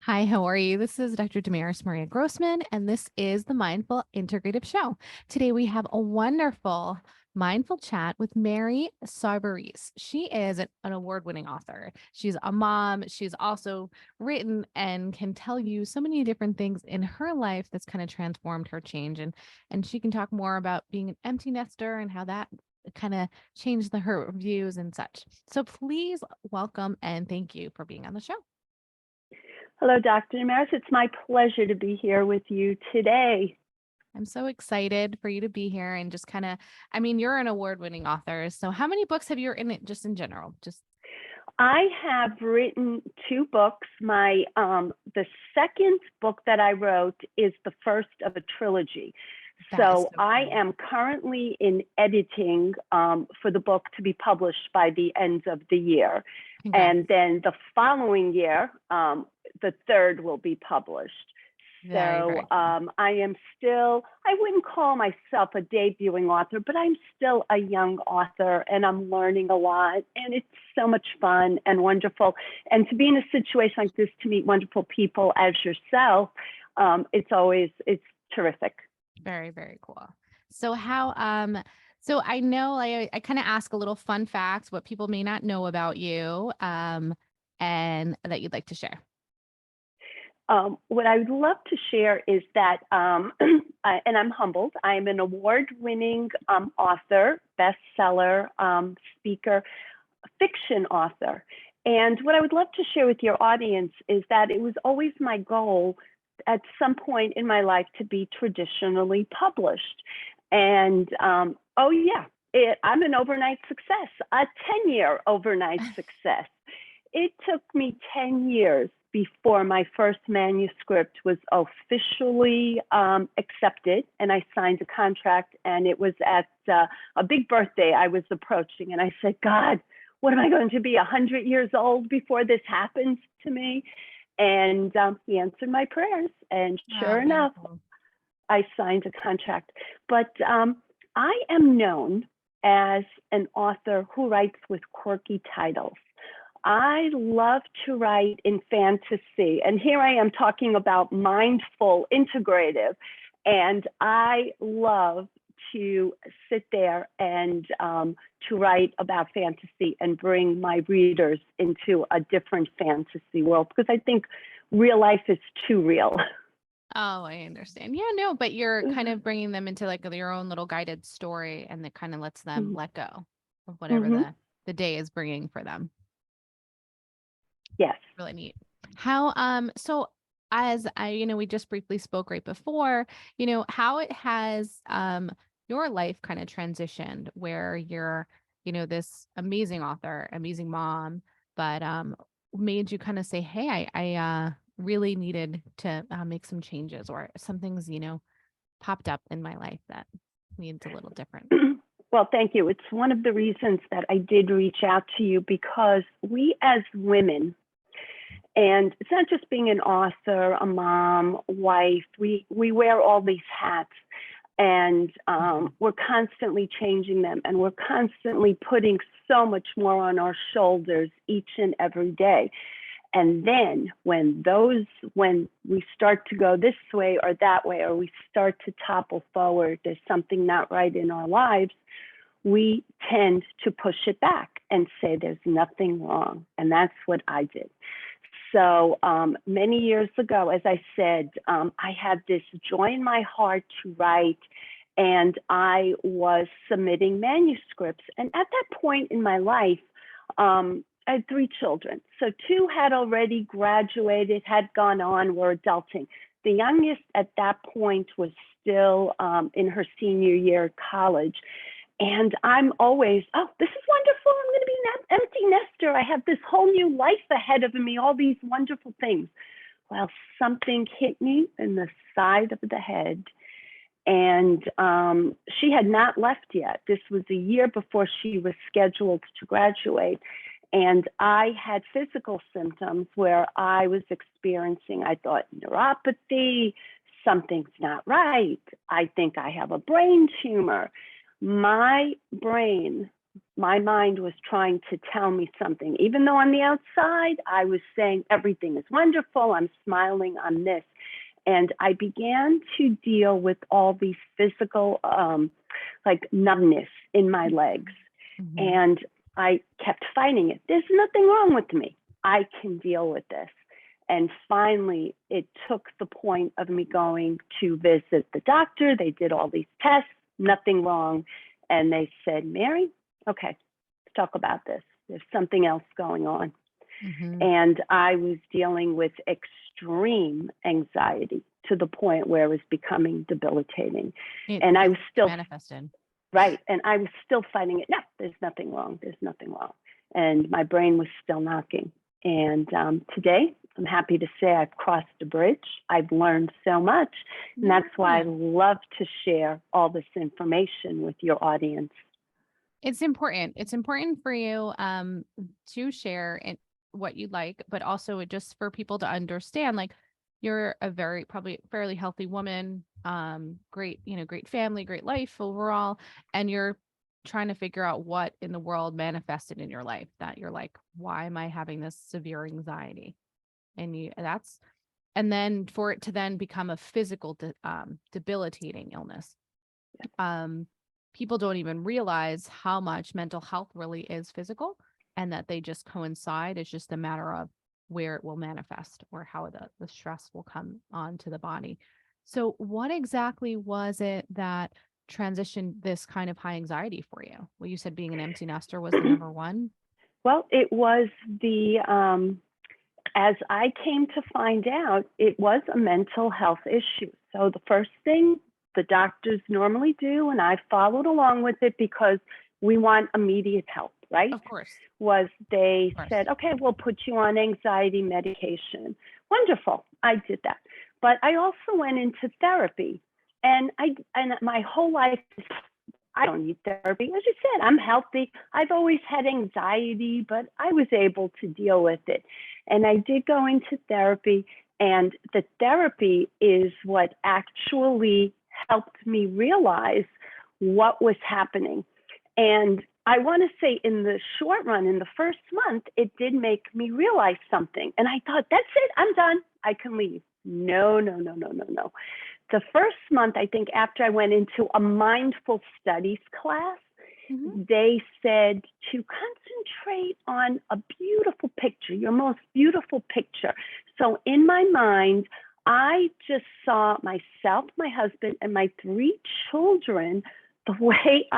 Hi, how are you? This is Dr. Damaris Maria Grossman, and this is the Mindful Integrative Show. Today, we have a wonderful mindful chat with Mary Savares. She is an award-winning author. She's a mom. She's also written and can tell you so many different things in her life that's kind of transformed her change. And she can talk more about being an empty nester and how that kind of changed her views and such. So please welcome and thank you for being on the show. Hello, Dr. Damaris. It's my pleasure to be here with you today. I'm so excited for you to be here and just kind of, you're an award-winning author. So how many books have you written just in general? I have written 2 books. The second book that I wrote is the first of a trilogy. That is So so I cool. am currently in editing for the book to be published by the end of the year. Congrats. And then the following year, the third will be published. Very, So very cool. I am still, I wouldn't call myself a debuting author, but I'm still a young author and I'm learning a lot. And it's so much fun and wonderful. And to be in a situation like this, to meet wonderful people as yourself, it's terrific. Very, very cool. So so I know I kind of ask a little fun facts, what people may not know about you, and that you'd like to share. What I would love to share is that, and I'm humbled, I'm an award-winning author, bestseller, speaker, fiction author. And what I would love to share with your audience is that it was always my goal at some point in my life to be traditionally published. And oh yeah, I'm an overnight success, a 10-year overnight success. It took me 10 years before my first manuscript was officially accepted and I signed a contract, and it was at a big birthday I was approaching, and I said, God, what am I going to be 100 years old before this happens to me? And he answered my prayers, and Oh, sure enough, beautiful. I signed a contract. But I am known as an author who writes with quirky titles. I love to write in fantasy. And here I am talking about mindful, integrative. And I love to sit there and to write about fantasy and bring my readers into a different fantasy world, because I think real life is too real. Oh, I understand. Yeah, no, but you're kind of bringing them into like your own little guided story, and that kind of lets them let go of whatever Mm-hmm. the day is bringing for them. Yes. Really neat. How so as we just briefly spoke right before, how it has your life kind of transitioned where you're, this amazing author, amazing mom, but made you kind of say, "Hey, I really needed to make some changes, or something's, popped up in my life that needs a little different." Well, thank you. It's one of the reasons that I did reach out to you, because we as women, and it's not just being an author, a mom, wife, we wear all these hats, and Mhm. we're constantly changing them, and we're constantly putting so much more on our shoulders each and every day. And then when we start to go this way or that way, or we start to topple forward, there's something not right in our lives, we tend to push it back and say there's nothing wrong. And that's what I did. So many years ago, as I said, I had this joy in my heart to write, and I was submitting manuscripts. And at that point in my life, I had 3 children. So 2 had already graduated, had gone on, were adulting. The youngest at that point was still in her senior year of college. And I'm always, oh, this is wonderful. I'm going to be an empty nester. I have this whole new life ahead of me, all these wonderful things. Well, something hit me in the side of the head. And she had not left yet. This was a year before she was scheduled to graduate. And I had physical symptoms where I was experiencing, I thought, neuropathy, something's not right. I think I have a brain tumor. My brain my mind was trying to tell me something. Even though on the outside, I was saying everything is wonderful, I'm smiling, I'm this. And I began to deal with all these physical, like numbness in my legs. Mhm. And I kept fighting it. There's nothing wrong with me. I can deal with this. And finally, it took the point of me going to visit the doctor. They did all these tests, nothing wrong. And they said, Mary, okay, let's talk about this. There's something else going on. Mhm. And I was dealing with extreme anxiety to the point where it was becoming debilitating. It And I was still, manifested. right, and I was still fighting it. No, there's nothing wrong. There's nothing wrong. And my brain was still knocking. And today, I'm happy to say I've crossed a bridge. I've learned so much. And that's why I Yeah. love to share all this information with your audience. It's important. It's important for you to share it, what you like, but also just for people to understand, like you're a very probably fairly healthy woman, great, great family, great life overall, and you're trying to figure out what in the world manifested in your life that you're like, why am I having this severe anxiety? And and then for it to then become a physical debilitating illness. um People don't even realize how much mental health really is physical, and that they just coincide. It's just a matter of where it will manifest or how the stress will come onto the body. So what exactly was it that transitioned this kind of high anxiety for you? Well, you said being an empty nester was the number one. Well, it was as I came to find out, it was a mental health issue. So the first thing the doctors normally do, and I followed along with it because we want immediate help, right? Of course. Was they Of course. said, okay, we'll put you on anxiety medication. Wonderful. I did that. But I also went into therapy. And my whole life, I don't need therapy. As you said, I'm healthy. I've always had anxiety, but I was able to deal with it. And I did go into therapy, and the therapy is what actually helped me realize what was happening. And I want to say in the short run, in the first month, it did make me realize something. And I thought, that's it, I'm done, I can leave. No, no, no, no, no, no. The first month, I think after I went into a mindful studies class, Mhm. they said to concentrate on a beautiful picture, your most beautiful picture. So in my mind, I just saw myself, my husband, and my 3 children the way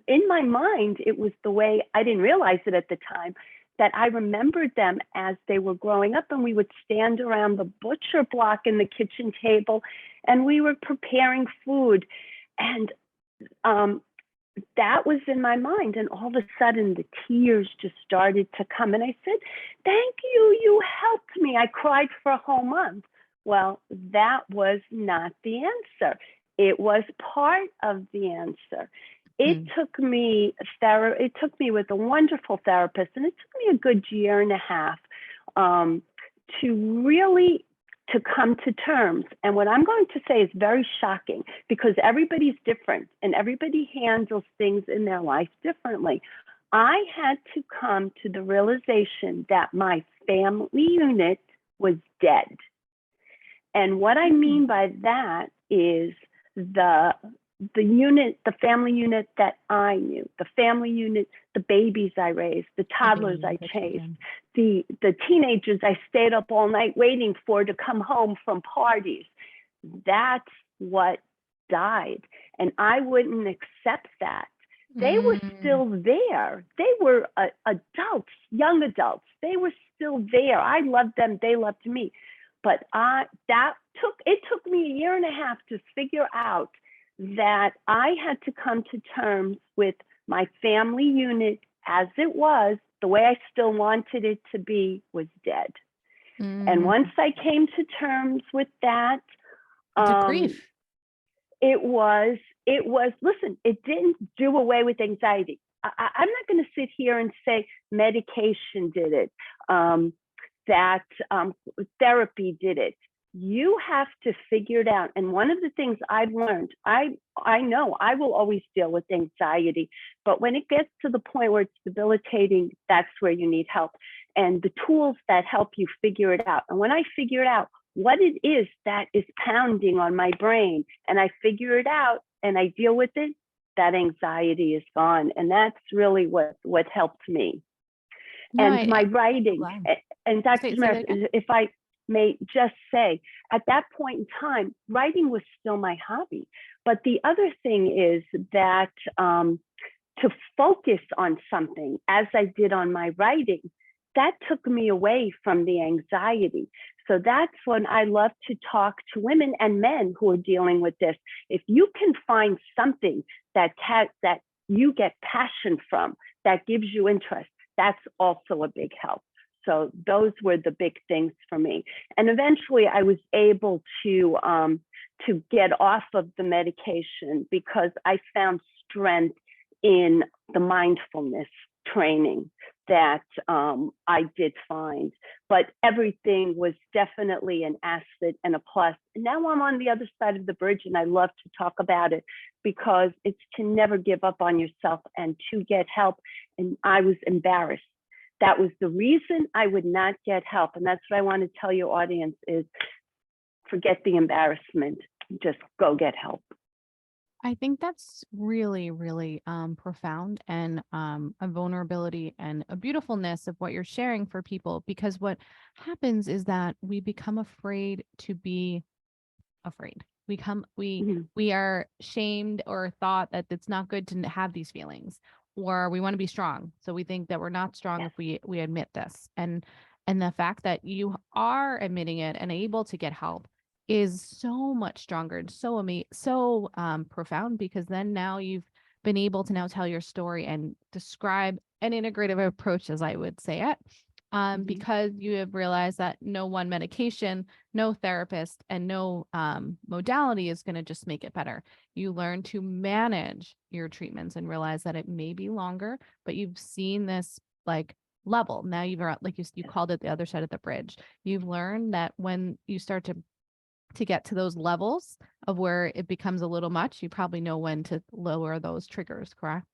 in my mind, it was the way, I didn't realize it at the time, that I remembered them as they were growing up, and we would stand around the butcher block in the kitchen table, and we were preparing food. And that was in my mind. And all of a sudden, the tears just started to come. And I said, thank you. You helped me. I cried for a whole month. Well, that was not the answer. It was part of the answer. It Mm. took me with a wonderful therapist, and it took me a good year and a half um, to really to come to terms. And what I'm going to say is very shocking, because everybody's different and everybody handles things in their life differently. I had to come to the realization that my family unit was dead. And what I Mm. mean by that is the the family unit that I knew, the family unit, the babies I raised, the The toddlers baby, I the chased, children. the teenagers I stayed up all night waiting for to come home from parties. That's what died. And I wouldn't accept that. They were Mm. still there. They were adults, young adults. They were still there. I loved them. They loved me. But it took me a year and a half to figure out that I had to come to terms with my family unit as it was, the way I still wanted it to be, was dead. And Mm. once I came to terms with that, It's a um, grief. listen, it didn't do away with anxiety. I'm not going to sit here and say medication did it, that therapy did it. You have to figure it out. And one of the things I've learned, I know I will always deal with anxiety, but when it gets to the point where it's debilitating, that's where you need help. And the tools that help you figure it out. And when I figure out what it is that is pounding on my brain, and I figure it out and I deal with it, that anxiety is gone. And that's really what helped me. No, And my I'm so writing, glad. and Say, Dr. say Damaris, that again. if I may just say, at that point in time, writing was still my hobby. But the other thing is that to focus on something, as I did on my writing, that took me away from the anxiety. So that's when I love to talk to women and men who are dealing with this. If you can find something that you get passion from, that gives you interest, that's also a big help. So those were the big things for me. And eventually I was able to get off of the medication because I found strength in the mindfulness training that I did find. But everything was definitely an asset and a plus. And now I'm on the other side of the bridge, and I love to talk about it because it's to never give up on yourself and to get help. And I was embarrassed. That was the reason I would not get help. And that's what I want to tell your audience is forget the embarrassment. Just go get help. I think that's really, really profound and a vulnerability and a beautifulness of what you're sharing for people, because what happens is that we become afraid to be afraid. We are shamed or thought that it's not good to have these feelings, or we want to be strong. So we think that we're not strong Yes. if we admit this. And the fact that you are admitting it and able to get help is so much stronger and so profound, because then now you've been able to now tell your story and describe an integrative approach, as I would say it, because you have realized that no one medication, no therapist, and no modality is going to just make it better. You learn to manage your treatments and realize that it may be longer, but you've seen this like level. Now you've like you called it the other side of the bridge. You've learned that when you start to get to those levels of where it becomes a little much, you probably know when to lower those triggers, correct?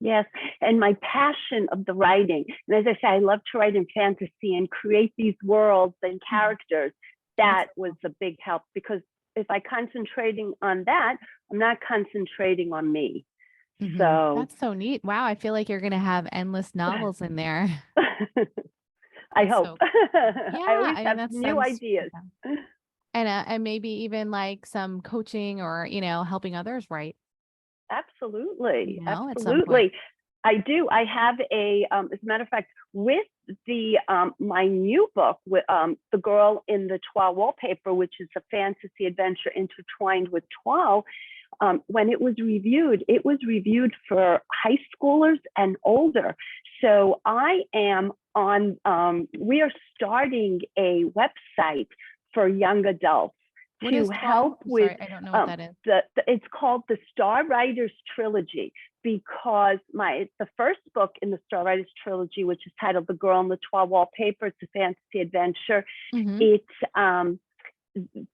Yes, and my passion of the writing, and as I say, I love to write in fantasy and create these worlds and characters. That was a big help, because if I concentrating on that, I'm not concentrating on me. So That's so neat. Wow, I feel like you're going to have endless novels in there. I That's hope. so I yeah, always I mean have that new sounds ideas. and maybe even like some coaching or helping others write, Absolutely, at some point. absolutely. I do. I have as a matter of fact, with the my new book, with The Girl in the Toile Wallpaper, which is a fantasy adventure intertwined with toile. When it was reviewed for high schoolers and older. So I am on. We are starting a website for young adults What to is help 12? with Sorry, I don't know what that is. it's called the Star Writers Trilogy, because the first book in the Star Writers Trilogy, which is titled The Girl in the Toile Wallpaper, it's a fantasy adventure. It's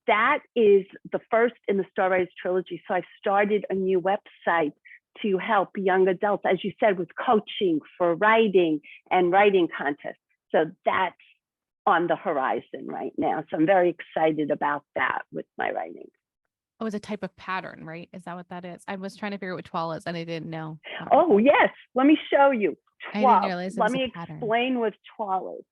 that is the first in the Star Writers Trilogy. So I've started a new website to help young adults, as you said, with coaching for writing and writing contests. So that's on the horizon right now. So I'm very excited about that with my writing. Oh, it's a type of pattern, right? Is that what that is? I was trying to figure out what toile is and I didn't know. Sorry. Oh, yes. Let me show you. I didn't Toile. realize it Let was a me pattern. explain what toile is.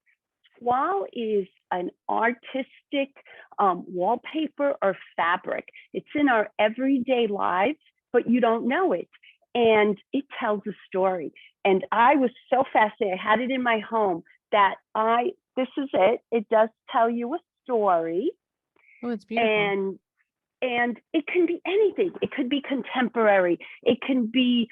Toile is an artistic wallpaper or fabric. It's in our everyday lives, but you don't know it. And it tells a story. And I was so fascinated. I had it in my home that this is it. It does tell you a story. Oh, it's beautiful. And it can be anything. It could be contemporary. It can be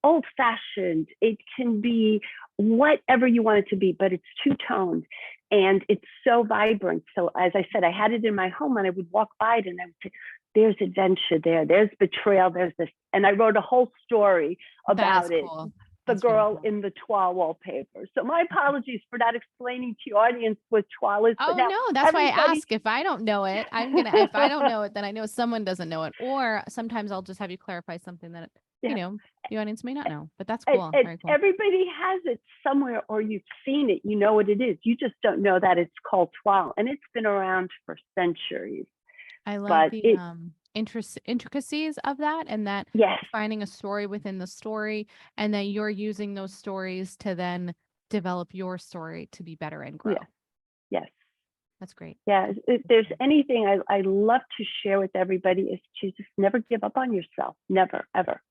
old fashioned. It can be whatever you want it to be, but it's two-toned and it's so vibrant. So as I said, I had it in my home and I would walk by it and I would say, there's adventure there, there's betrayal, there's this. And I wrote a whole story That is about it. cool. the That's really girl cool. in the toile wallpaper. So my apologies for not explaining to your audience what toile is. But Oh now no, that's why I everybody. ask. If I don't know it, if I don't know it, then I know someone doesn't know it. Or sometimes I'll just have you clarify something that, Yeah. the audience may not know. But that's And, cool. and Very cool. everybody has it somewhere, or you've seen it. You know what it is. You just don't know that it's called toile, and it's been around for centuries. I love But the it, intricacies of that, and that yes, you're finding a story within the story, and then you're using those stories to then develop your story to be better and grow. yes, yes. That's great. Yeah, if there's anything I love to share with everybody is to just never give up on yourself. Never, ever.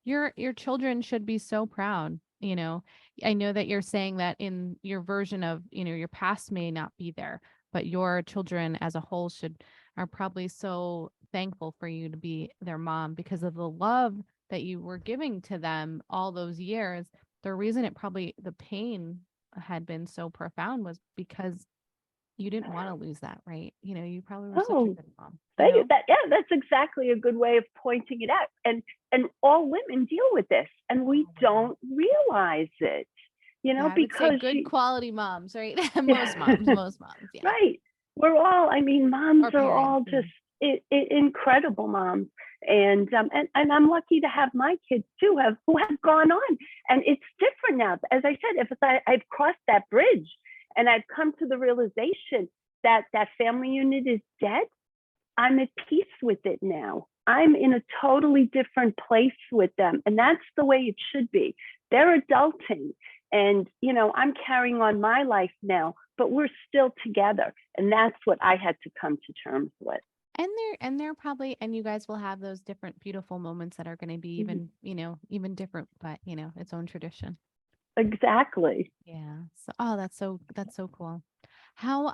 Your children should be so proud. I know that you're saying that in your version of, your past may not be there, but your children as a whole are probably so thankful for you to be their mom because of the love that you were giving to them all those years. The reason the pain had been so profound was because you didn't want to lose that, right? You probably were such a Oh, good mom, thank you. Yeah, that's exactly a good way of pointing it out. And all women deal with this, and we don't realize it. Yeah, I would say Because good quality moms, right? yeah. Most moms, yeah. Right. We're all, I mean, moms Or are parents. all just incredible moms. And I'm lucky to have my kids too, who have gone on. And it's different now. As I said, if I've crossed that bridge and I've come to the realization that that family unit is dead, I'm at peace with it now. I'm in a totally different place with them. And that's the way it should be. They're adulting. And, I'm carrying on my life now, but we're still together. And that's what I had to come to terms with. And they're probably, and you guys will have those different beautiful moments that are going to be even different, but its own tradition. Exactly. Yeah. So, that's so cool. How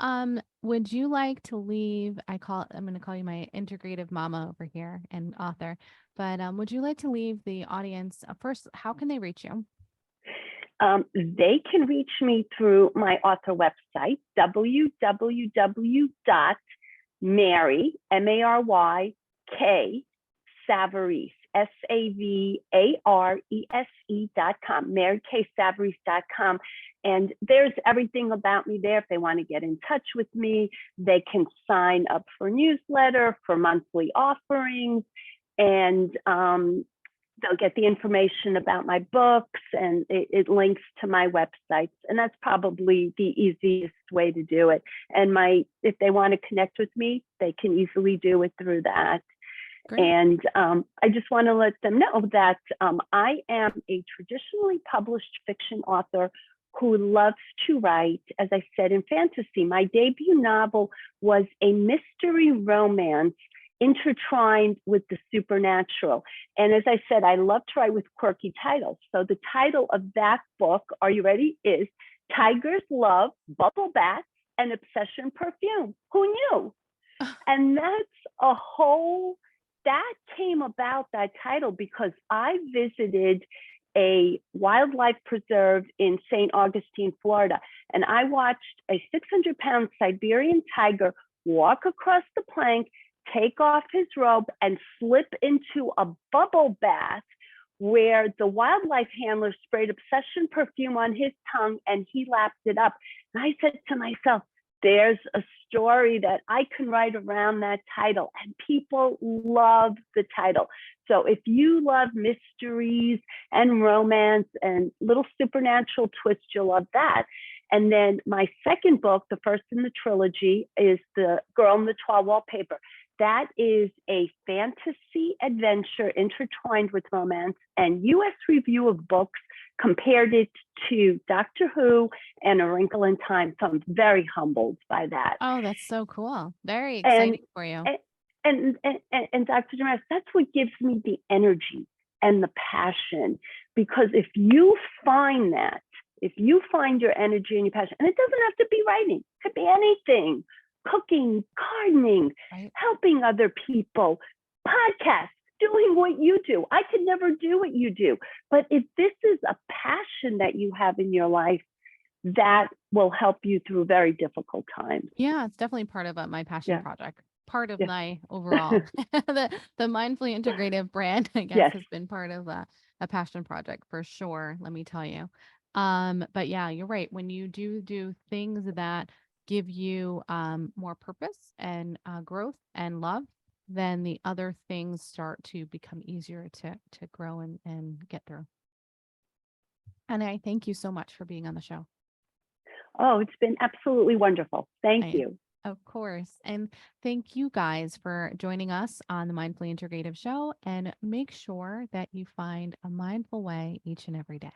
would you like to leave? I'm going to call you my integrative mama over here and author, but would you like to leave the audience first? How can they reach you? They can reach me through my author website, www.Mary, M-A-R-Y-K, Savares, SAVARESE.com, MaryKSavares.com. And there's everything about me there. If they want to get in touch with me, they can sign up for a newsletter, for monthly offerings, and they'll get the information about my books, and it links to my websites. And that's probably the easiest way to do it. And if they want to connect with me, they can easily do it through that. Great. And I just want to let them know that I am a traditionally published fiction author who loves to write, as I said, in fantasy. My debut novel was a mystery romance intertwined with the supernatural. And as I said, I love to write with quirky titles. So the title of that book, are you ready, is Tigers Love Bubble Baths and Obsession Perfume. Who knew? And that came about, that title, because I visited a wildlife preserve in St. Augustine, Florida, and I watched a 600-pound Siberian tiger walk across the plank, take off his robe, and slip into a bubble bath where the wildlife handler sprayed obsession perfume on his tongue and he lapped it up. And I said to myself, there's a story that I can write around that title, and people love the title. So if you love mysteries and romance and little supernatural twists, you'll love that. And then my second book, the first in the trilogy, is The Girl in the Toile Wallpaper. That is a fantasy adventure intertwined with romance, and U.S. Review of Books compared it to Doctor Who and A Wrinkle in Time. So I'm very humbled by that. Oh, that's so cool. Very exciting for you. And Dr. Damaris, that's what gives me the energy and the passion, because if you find your energy and your passion, and it doesn't have to be writing, it could be anything, cooking, gardening, right, helping other people, podcasts, doing what you do. I could never do what you do. But if this is a passion that you have in your life, that will help you through very difficult times. Yeah, it's definitely part of my passion project. Part of my overall, the mindfully integrative brand, I guess, has been part of a passion project for sure, let me tell you. But yeah, you're right. When you do things that give you more purpose and growth and love, then the other things start to become easier to grow and get through. And I thank you so much for being on the show. Oh, it's been absolutely wonderful. Thank I, you. of course. And thank you guys for joining us on the Mindfully Integrative Show. And make sure that you find a mindful way each and every day.